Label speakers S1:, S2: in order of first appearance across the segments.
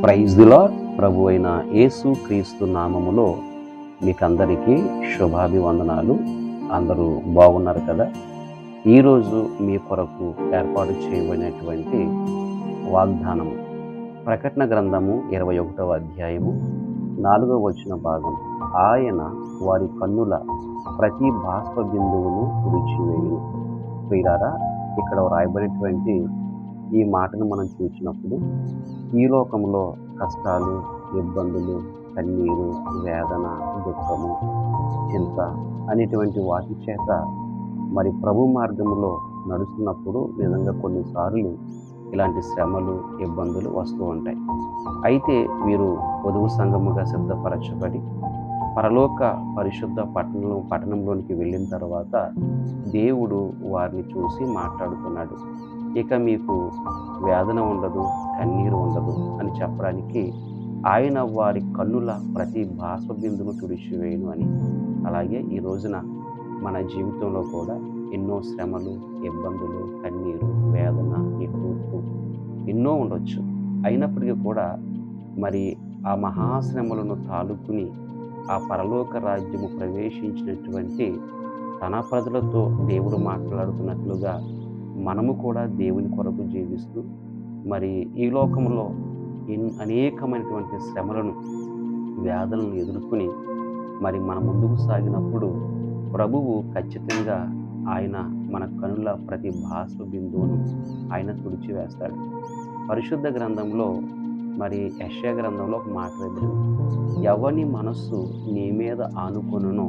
S1: Praise the lord. ప్రభు అయిన యేసు క్రీస్తు నామములో మీకందరికీ శుభాభివందనాలు. అందరూ బాగున్నారు కదా. ఈరోజు మీ కొరకు ఏర్పాటు చేయబడినటువంటి వాగ్దానము ప్రకటన గ్రంథము 21వ అధ్యాయము 4వ వచన భాగం. ఆయన వారి కన్నుల ప్రతి బాష్ప బిందువును తుడిచివేయును. ప్రియులారా, ఇక్కడ వ్రాయబడినటువంటి ఈ మాటను మనం చూసినప్పుడు ఈ లోకంలో కష్టాలు, ఇబ్బందులు, కన్నీరు, వేదన, దుఃఖము, చింత అనేటువంటి వాటి చేత మరి ప్రభు మార్గంలో నడుస్తున్నప్పుడు నిజంగా కొన్నిసార్లు ఇలాంటి శ్రమలు, ఇబ్బందులు వస్తూ ఉంటాయి. అయితే వీరు వధువు సంఘముగా సిద్ధపరచబడి పరలోక పరిశుద్ధ పట్టణంలోనికి వెళ్ళిన తర్వాత దేవుడు వారిని చూసి మాట్లాడుతున్నాడు. ఇక మీకు వేదన ఉండదు, కన్నీరు ఉండదు అని చెప్పడానికి ఆయన వారి కన్నుల ప్రతి బాష్ప బిందును తుడిచివేయును అని. అలాగే ఈ రోజున మన జీవితంలో కూడా ఎన్నో శ్రమలు, ఇబ్బందులు, కన్నీరు, వేదన, నిట్టూర్పు ఎన్నో ఉండొచ్చు. అయినప్పటికీ కూడా మరి ఆ మహాశ్రమలను తాలుకుని ఆ పరలోక రాజ్యము ప్రవేశించినటువంటి తన ప్రజలతో దేవుడు మాట్లాడుతున్నట్లుగా మనము కూడా దేవుని కొరకు జీవిస్తూ మరి ఈ లోకంలో అనేకమైనటువంటి శ్రమలను, వ్యాధులను ఎదుర్కొని మరి మన ముందుకు సాగినప్పుడు ప్రభువు ఖచ్చితంగా ఆయన మన కనుల ప్రతి బాష్ప బిందువును ఆయన తుడిచివేస్తాడు. పరిశుద్ధ గ్రంథంలో మరి యెషయా గ్రంథంలో ఒక మాట రాయబడింది. ఎవని మనస్సు నీ మీద ఆనుకొనునో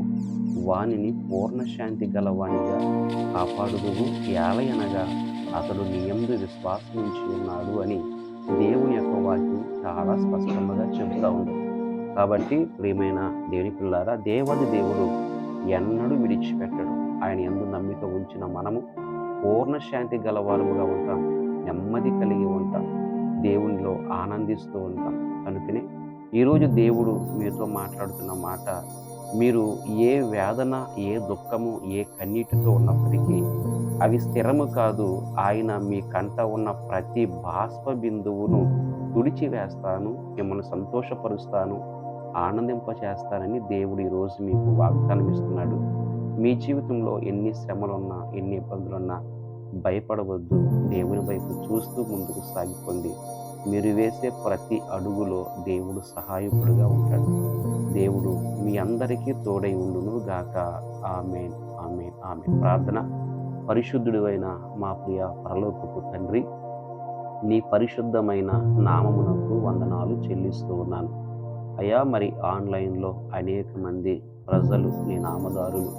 S1: వానిని పూర్ణశాంతి గలవానిగా కాపాడుదువు, ఏలయనగా అతడు నీ యందు విశ్వాసముంచి ఉన్నాడు అని దేవుని యొక్క వాక్యం చాలా స్పష్టంగా చెబుతూ ఉంది. కాబట్టి ప్రియమైన దేవుని పిల్లారా, దేవుడు ఎన్నడూ విడిచిపెట్టడు. ఆయన యందు నమ్మిక ఉంచిన మనము పూర్ణశాంతి గలవారముగా ఉంటాం, నెమ్మది కలిగి ఉంటాం, దేవునిలో ఆనందిస్తూ ఉంటాం. కనుకనే ఈరోజు దేవుడు మీతో మాట్లాడుతున్న మాట, మీరు ఏ వేదన, ఏ దుఃఖము, ఏ కన్నీటితో ఉన్నప్పటికీ అవి స్థిరము కాదు. ఆయన మీ కంట ఉన్న ప్రతి బాష్ప బిందువును తుడిచివేస్తాను, మిమ్మల్ని సంతోషపరుస్తాను, ఆనందింపచేస్తానని దేవుడు ఈరోజు మీకు వాగ్దానం ఇస్తున్నాడు. మీ జీవితంలో ఎన్ని శ్రమలున్నా, ఎన్ని ఇబ్బందులున్నా భయపడవద్దు. దేవుని వైపు చూస్తూ ముందుకు సాగిపోండి. మీరు వేసే ప్రతి అడుగులో దేవుడు సహాయకుడిగా ఉంటాడు. దేవుడు మీ అందరికీ తోడై ఉండును గాక. ఆమేన్, ఆమేన్, ఆమేన్. ప్రార్థన. పరిశుద్ధుడు అయిన మా ప్రియ పరలోకపు తండ్రి, నీ పరిశుద్ధమైన నామమునకు వందనాలు చెల్లిస్తూ ఉన్నాను అయ్యా. మరి ఆన్లైన్లో అనేక మంది ప్రజలు, నీ నామదారులు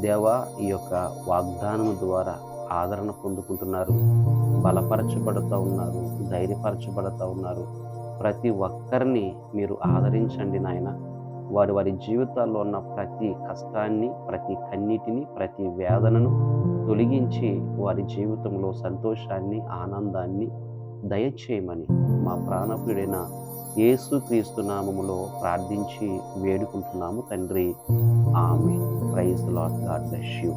S1: దేవా, ఈ యొక్క వాగ్దానం ద్వారా ఆదరణ పొందుకుంటున్నారు, బలపరచబడుతూ ఉన్నారు, ధైర్యపరచబడుతూ ఉన్నారు. ప్రతి ఒక్కరిని మీరు ఆదరించండి నాయన. వారి జీవితాల్లో ఉన్న ప్రతి కష్టాన్ని, ప్రతి కన్నీటిని, ప్రతి వేదనను తొలగించి వారి జీవితంలో సంతోషాన్ని, ఆనందాన్ని దయచేయమని మా ప్రాణప్రియుడైన యేసుక్రీస్తు నామములో ప్రార్థించి వేడుకుంటున్నాము తండ్రి. Amen. Praise the Lord. God bless you.